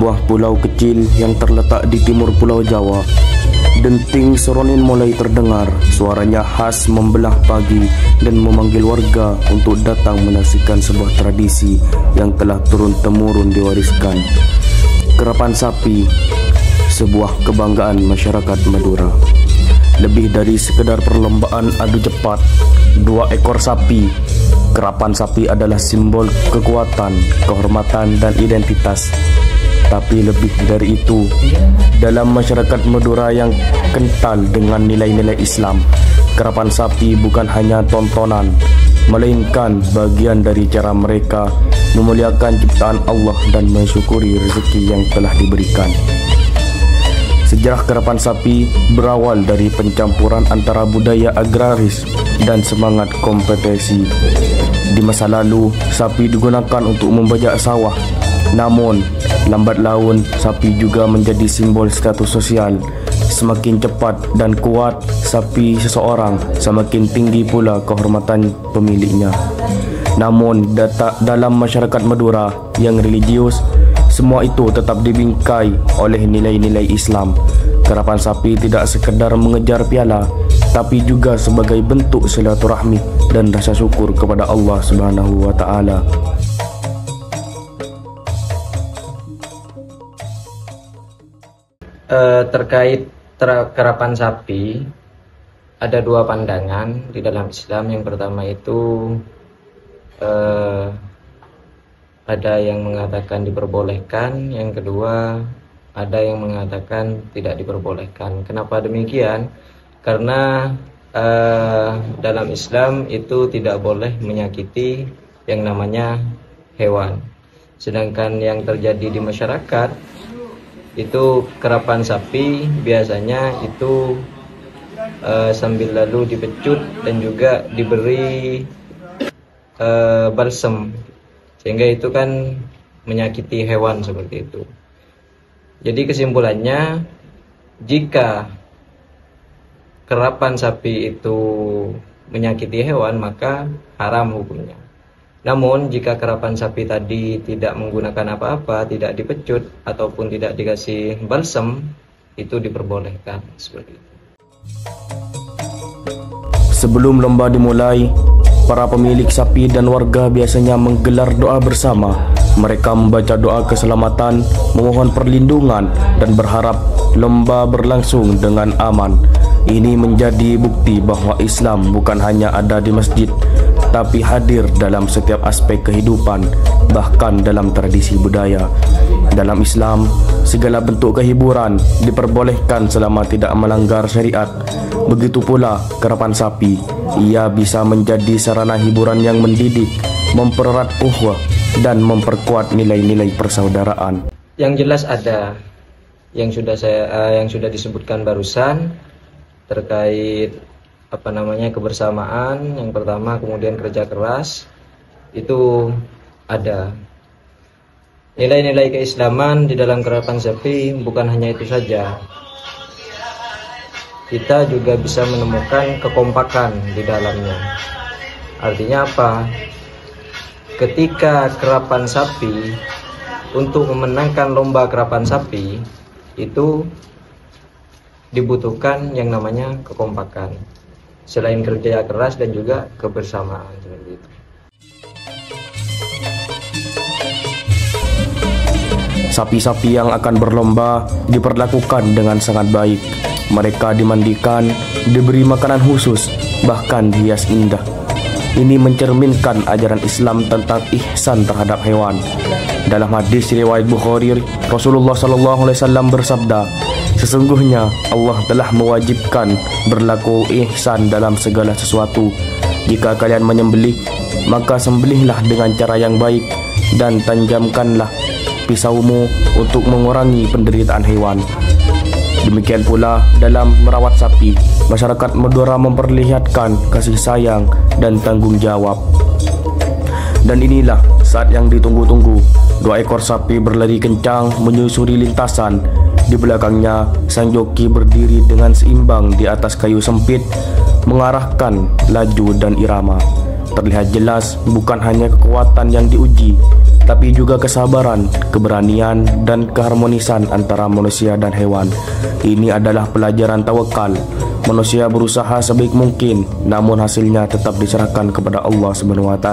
sebuah pulau kecil yang terletak di timur Pulau Jawa. Denting seronin mulai terdengar. Suaranya khas membelah pagi dan memanggil warga untuk datang menyaksikan sebuah tradisi yang telah turun-temurun diwariskan. Kerapan sapi, sebuah kebanggaan masyarakat Madura. Lebih dari sekedar perlombaan adu cepat, 2 ekor sapi. Kerapan sapi adalah simbol kekuatan, kehormatan dan identitas. Tapi lebih dari itu, dalam masyarakat Madura yang kental dengan nilai-nilai Islam, kerapan sapi bukan hanya tontonan, melainkan bagian dari cara mereka memuliakan ciptaan Allah dan mensyukuri rezeki yang telah diberikan. Sejarah kerapan sapi berawal dari pencampuran antara budaya agraris dan semangat kompetisi. Di masa lalu, sapi digunakan untuk membajak sawah. Namun, lambat laun, sapi juga menjadi simbol status sosial. Semakin cepat dan kuat sapi seseorang, semakin tinggi pula kehormatan pemiliknya. Namun, dalam masyarakat Madura yang religius, semua itu tetap dibingkai oleh nilai-nilai Islam. Kerapan sapi tidak sekedar mengejar piala, tapi juga sebagai bentuk silaturahmi dan rasa syukur kepada Allah Subhanahu wa taala. Terkait kerapan sapi, ada 2 pandangan di dalam Islam. Yang pertama itu ada yang mengatakan diperbolehkan, yang kedua ada yang mengatakan tidak diperbolehkan. Kenapa demikian? Karena dalam Islam itu tidak boleh menyakiti yang namanya hewan. Sedangkan yang terjadi di masyarakat itu kerapan sapi biasanya itu sambil lalu dipecut dan juga diberi balsem, sehingga itu kan menyakiti hewan seperti itu. Jadi kesimpulannya, jika kerapan sapi itu menyakiti hewan, maka haram hukumnya. Namun jika kerapan sapi tadi tidak menggunakan apa-apa, tidak dipecut ataupun tidak dikasih balsem, itu diperbolehkan seperti itu. Sebelum lomba dimulai, para pemilik sapi dan warga biasanya menggelar doa bersama. Mereka membaca doa keselamatan, memohon perlindungan dan berharap lomba berlangsung dengan aman. Ini menjadi bukti bahwa Islam bukan hanya ada di masjid, tapi hadir dalam setiap aspek kehidupan, bahkan dalam tradisi budaya. Dalam Islam, segala bentuk kehiburan diperbolehkan selama tidak melanggar syariat. Begitu pula kerapan sapi, ia bisa menjadi sarana hiburan yang mendidik, mempererat ukhuwah dan memperkuat nilai-nilai persaudaraan. Yang jelas ada yang sudah disebutkan barusan terkait kebersamaan. Yang pertama, kemudian kerja keras, itu ada. Nilai-nilai keislaman di dalam kerapan sapi bukan hanya itu saja. Kita juga bisa menemukan kekompakan di dalamnya. Artinya apa? Ketika kerapan sapi, untuk memenangkan lomba kerapan sapi, itu dibutuhkan yang namanya kekompakan. Selain kerja keras dan juga kebersamaan seperti itu. Sapi-sapi yang akan berlomba diperlakukan dengan sangat baik. Mereka dimandikan, diberi makanan khusus, bahkan dihias indah. Ini mencerminkan ajaran Islam tentang ihsan terhadap hewan. Dalam hadis riwayat Bukhari, Rasulullah SAW bersabda, sesungguhnya Allah telah mewajibkan berlaku ihsan dalam segala sesuatu. Jika kalian menyembelih, maka sembelihlah dengan cara yang baik dan tajamkanlah pisaumu untuk mengurangi penderitaan hewan. Demikian pula dalam merawat sapi, masyarakat Madura memperlihatkan kasih sayang dan tanggung jawab. Dan inilah saat yang ditunggu-tunggu. 2 ekor sapi berlari kencang menyusuri lintasan. Di belakangnya, sang joki berdiri dengan seimbang di atas kayu sempit, mengarahkan laju dan irama. Terlihat jelas bukan hanya kekuatan yang diuji, tapi juga kesabaran, keberanian, dan keharmonisan antara manusia dan hewan. Ini adalah pelajaran tawakal. Manusia berusaha sebaik mungkin, namun hasilnya tetap diserahkan kepada Allah SWT.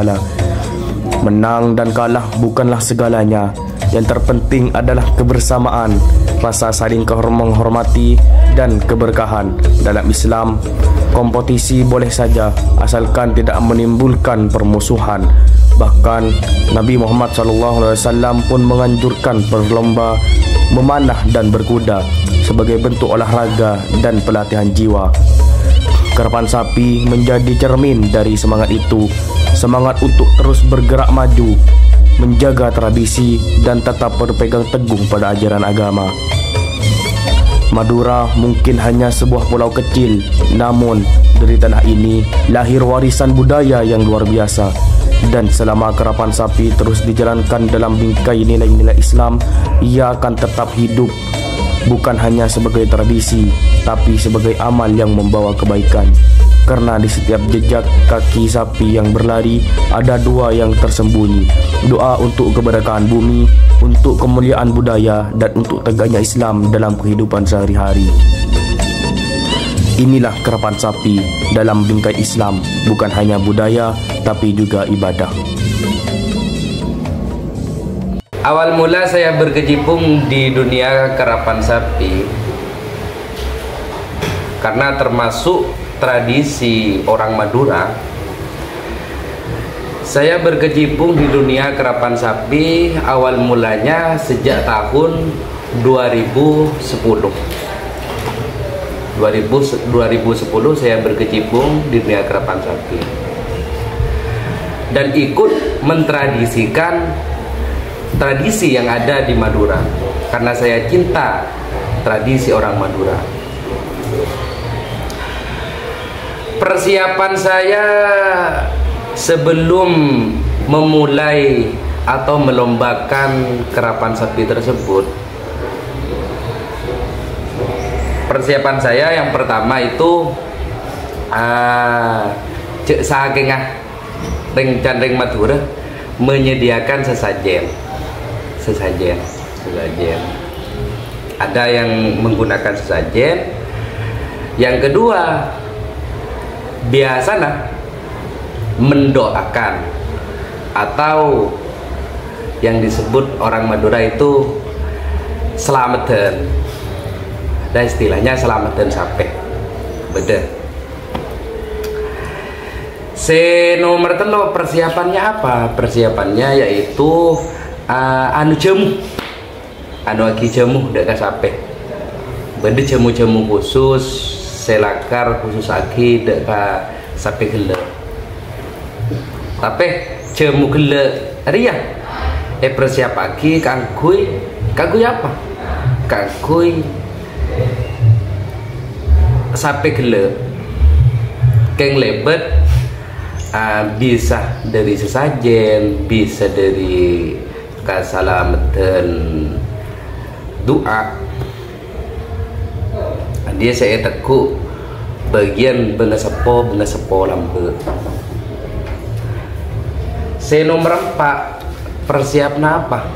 Menang dan kalah bukanlah segalanya. Yang terpenting adalah kebersamaan, rasa saling menghormati, dan keberkahan. Dalam Islam, kompetisi boleh saja asalkan tidak menimbulkan permusuhan. Bahkan Nabi Muhammad SAW pun menganjurkan berlomba memanah dan berkuda sebagai bentuk olahraga dan pelatihan jiwa. Kerapan sapi menjadi cermin dari semangat itu, semangat untuk terus bergerak maju, menjaga tradisi, dan tetap berpegang teguh pada ajaran agama. Madura mungkin hanya sebuah pulau kecil, namun dari tanah ini lahir warisan budaya yang luar biasa. Dan selama kerapan sapi terus dijalankan dalam bingkai nilai-nilai Islam, ia akan tetap hidup, bukan hanya sebagai tradisi, tapi sebagai amal yang membawa kebaikan. Karena di setiap jejak kaki sapi yang berlari ada dua yang tersembunyi. Doa untuk keberkahan bumi, untuk kemuliaan budaya, dan untuk tegaknya Islam dalam kehidupan sehari-hari. Inilah kerapan sapi dalam bingkai Islam, bukan hanya budaya tapi juga ibadah. Awal mula saya berkecimpung di dunia kerapan sapi karena termasuk tradisi orang Madura. Saya berkecimpung di dunia kerapan sapi awal mulanya sejak tahun 2010 saya berkecimpung di dunia kerapan sapi dan ikut mentradisikan tradisi yang ada di Madura karena saya cinta tradisi orang Madura. Persiapan saya sebelum memulai atau melombakan kerapan sapi tersebut, persiapan saya yang pertama itu cek sagengah ring Madura menyediakan sesajen. Ada yang menggunakan sesajen. Yang kedua, biasanya mendoakan atau yang disebut orang Madura itu selamatan. Dan istilahnya selamatan sampai beda. Nomor telo persiapannya apa? Persiapannya yaitu anu jamu dekat sampai. Beda jamu khusus, selakar khusus aki dekat sampai gele. Tapi jamu gele ria. Persiap aki kangkui apa? Kangkui sampai gele keng lebet, bisa dari sesajen, bisa dari kesalamatan doa. Dia saya tekuk bagian benda sepo lampu. Saya nomor 4 persiapnya apa?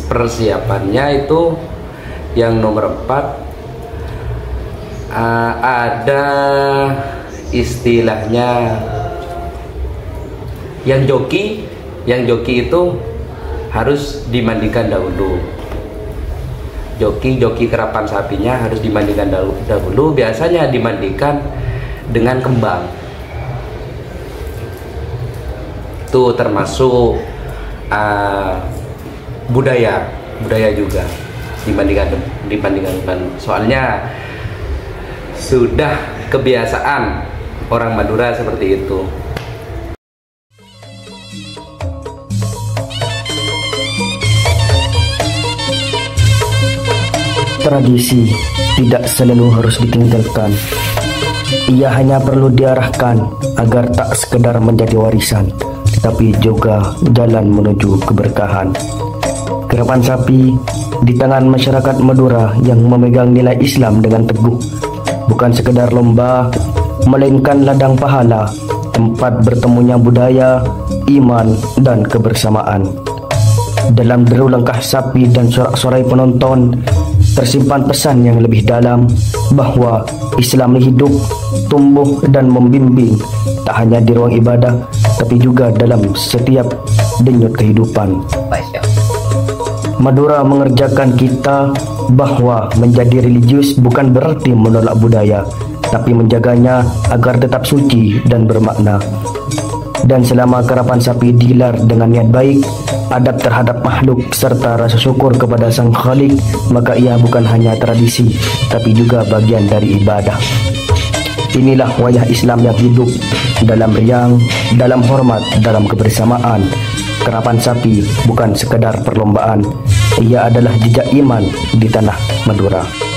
Persiapannya itu yang nomor 4 ada istilahnya yang joki itu harus dimandikan dahulu. Joki kerapan sapinya harus dimandikan dahulu. Biasanya dimandikan dengan kembang. Itu termasuk budaya juga dimandikan. Soalnya sudah kebiasaan orang Madura seperti itu. Tradisi tidak selalu harus ditinggalkan. Ia hanya perlu diarahkan agar tak sekedar menjadi warisan, tetapi juga jalan menuju keberkahan. Kerapan sapi di tangan masyarakat Madura yang memegang nilai Islam dengan teguh, bukan sekedar lomba, melainkan ladang pahala, tempat bertemunya budaya, iman, dan kebersamaan. Dalam deru langkah sapi dan sorak-sorai penonton tersimpan pesan yang lebih dalam bahwa Islam hidup, tumbuh dan membimbing tak hanya di ruang ibadah tapi juga dalam setiap denyut kehidupan. Madura mengerjakan kita bahwa menjadi religius bukan berarti menolak budaya, tapi menjaganya agar tetap suci dan bermakna. Dan selama karapan sapi digelar dengan niat baik, adab terhadap makhluk serta rasa syukur kepada Sang Khalik, maka ia bukan hanya tradisi tapi juga bagian dari ibadah. Inilah wayah Islam yang hidup dalam riang, dalam hormat, dalam kebersamaan. Karapan sapi bukan sekedar perlombaan, ia adalah jejak iman di tanah Madura.